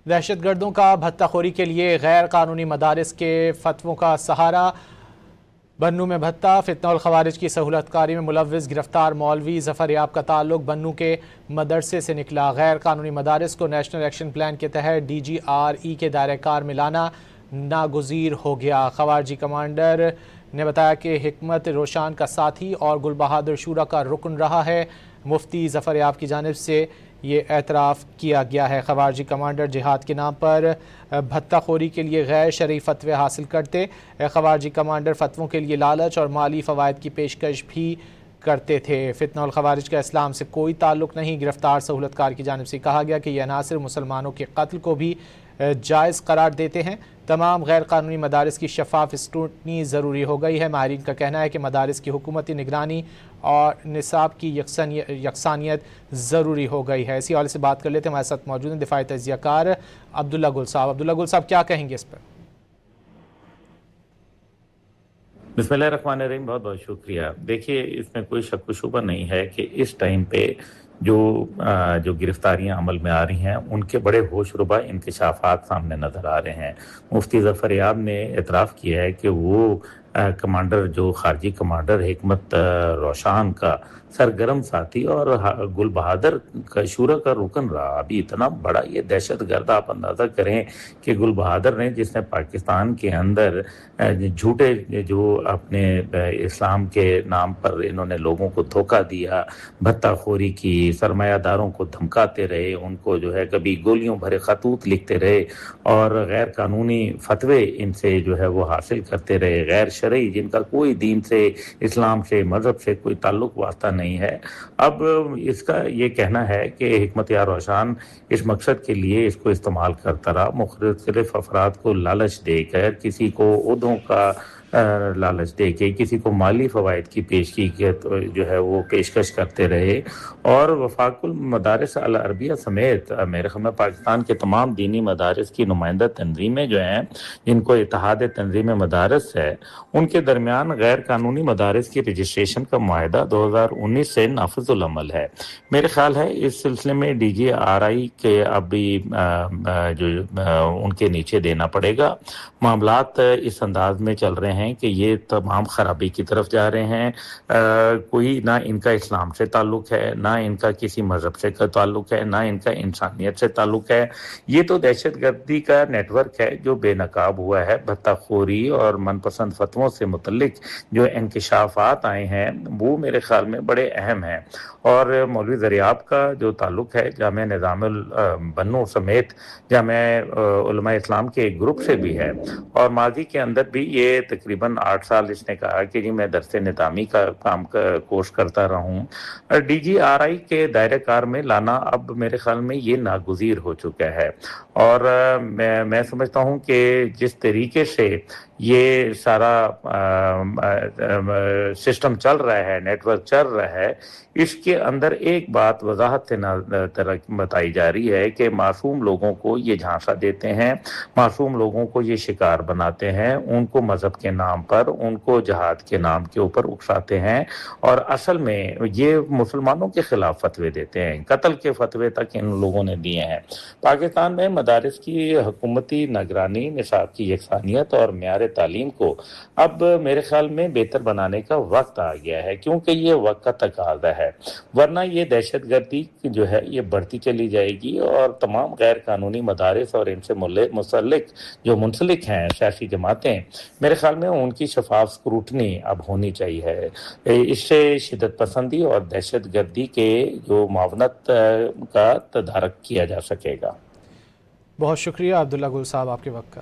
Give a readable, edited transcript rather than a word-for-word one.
دہشت گردوں کا بھتہ خوری کے لیے غیر قانونی مدارس کے فتووں کا سہارا، بنوں میں بھتہ، فتنہ الخوارج کی سہولت کاری میں ملوث گرفتار مولوی ظفر یاب کا تعلق بنوں کے مدرسے سے نکلا۔ غیر قانونی مدارس کو نیشنل ایکشن پلان کے تحت DGRE کے دائرہ کار میں لانا ناگزیر ہو گیا۔ خواریجی کمانڈر نے بتایا کہ حکمت روشان کا ساتھی اور گل بہادر شورا کا رکن رہا ہے۔ مفتی ظفر یاب کی جانب سے یہ اعتراف کیا گیا ہے۔ خواریجی کمانڈر جہاد کے نام پر بھتہ خوری کے لیے غیر شرعی فتوے حاصل کرتے۔ خواریجی کمانڈر فتووں کے لیے لالچ اور مالی فوائد کی پیشکش بھی کرتے تھے۔ فتنہ الخوارج کا اسلام سے کوئی تعلق نہیں۔ گرفتار سہولت کار کی جانب سے کہا گیا کہ یہ عناصر مسلمانوں کے قتل کو بھی جائز قرار دیتے ہیں۔ تمام غیر قانونی مدارس کی شفاف اسکروٹنی ضروری ہو گئی ہے۔ ماہرین کا کہنا ہے کہ مدارس کی حکومتی نگرانی اور نصاب کی یکسانیت ضروری ہو گئی ہے۔ اسی حوالے سے بات کر لیتے ہیں، ہمارے ساتھ موجود ہیں دفاعی تجزیہ کار عبداللہ گل صاحب۔ عبداللہ گل صاحب، کیا کہیں گے اس پر؟ بسم اللہ الرحمن الرحیم، بہت بہت شکریہ۔ دیکھیے، اس میں کوئی شک و شبہ نہیں ہے کہ اس ٹائم پہ جو گرفتاریاں عمل میں آ رہی ہیں ان کے بڑے ہوش ربا انکشافات سامنے نظر آ رہے ہیں۔ مفتی ظفر یاب نے اعتراف کیا ہے کہ وہ کمانڈر، جو خارجی کمانڈر حکمت روشان کا سرگرم ساتھی اور گل بہادر کا شورا کا رکن رہا۔ ابھی اتنا بڑا یہ دہشت گرد، آپ اندازہ کریں کہ گل بہادر نے، جس نے پاکستان کے اندر جھوٹے جو اپنے اسلام کے نام پر انہوں نے لوگوں کو دھوکہ دیا، بھتہ خوری کی، سرمایہ داروں کو دھمکاتے رہے، ان کو جو ہے کبھی گولیوں بھرے خطوط لکھتے رہے اور غیر قانونی فتوے ان سے جو ہے وہ حاصل کرتے رہے، غیر شرعی، جن کا کوئی دین سے، اسلام سے، مذہب سے کوئی تعلق واسطہ نہیں ہے۔ اب اس کا یہ کہنا ہے کہ حکمت یا روشان اس مقصد کے لیے اس کو استعمال کرتا رہا، مختلف افراد کو لالچ دے کر، کسی کو عہدوں کا لالچ دے کے، کسی کو مالی فوائد کی جو ہے وہ پیشکش کرتے رہے، اور وفاق المدارس العربیہ سمیت میرے خیال میں پاکستان کے تمام دینی مدارس کی نمائندہ تنظیمیں جو ہیں، جن کو اتحاد تنظیم مدارس ہے، ان کے درمیان غیر قانونی مدارس کی رجسٹریشن کا معاہدہ 2019 سے نافذ العمل ہے۔ میرے خیال ہے اس سلسلے میں DGRI کے اب بھی جو ان کے نیچے دینا پڑے گا۔ معاملات اس انداز میں چل رہے ہیں کہ یہ تمام خرابی کی طرف جا رہے ہیں۔ کوئی نہ ان کا اسلام سے تعلق ہے، نہ ان کا کسی مذہب سے تعلق ہے، نہ ان کا انسانیت سے تعلق ہے۔ یہ تو دہشت گردی کا نیٹ ورک ہے جو بے نقاب ہوا ہے۔ بھتہ خوری اور من پسند فتووں سے متعلق جو انکشافات آئے ہیں وہ میرے خیال میں بڑے اہم ہیں، اور مولوی ذریعاب کا جو تعلق ہے جامعہ نظام البنو سمیت جامعہ علماء اسلام کے ایک گروپ سے بھی ہے، اور ماضی کے اندر بھی یہ تقریباً 8 سال اس نے کہا کہ جی میں درس نظامی کا کام کورس کرتا رہا ہوں۔ DGRI کے دائرہ کار میں لانا اب میرے خیال میں یہ ناگزیر ہو چکا ہے، اور میں سمجھتا ہوں کہ جس طریقے سے یہ سارا سسٹم چل رہا ہے، نیٹ ورک چل رہا ہے، اس کے اندر ایک بات وضاحت سے بتائی جا رہی ہے کہ معصوم لوگوں کو یہ جھانسا دیتے ہیں، معصوم لوگوں کو یہ شکار بناتے ہیں، ان کو مذہب کے نام پر، ان کو جہاد کے نام کے اوپر اکساتے ہیں، اور اصل میں یہ مسلمانوں کے خلاف فتوے دیتے ہیں۔ قتل کے فتوے تک ان لوگوں نے دیے ہیں۔ پاکستان میں مدارس کی حکومتی نگرانی، نصاب کی یکسانیت اور معیار تعلیم کو اب میرے خیال میں بہتر بنانے کا وقت آ گیا ہے، کیونکہ یہ وقت کا تقاضا ہے، ورنہ یہ دہشت گردی جو ہے یہ بڑھتی چلی جائے گی، اور تمام غیر قانونی مدارس اور ان سے منسلک ہیں سیاسی جماعتیں، میرے خیال میں ان کی شفاف اسکروٹنی اب ہونی چاہیے۔ اس سے شدت پسندی اور دہشت گردی کے جو معاونت کا تدارک کیا جا سکے گا۔ بہت شکریہ عبداللہ گل صاحب آپ کے وقت کا۔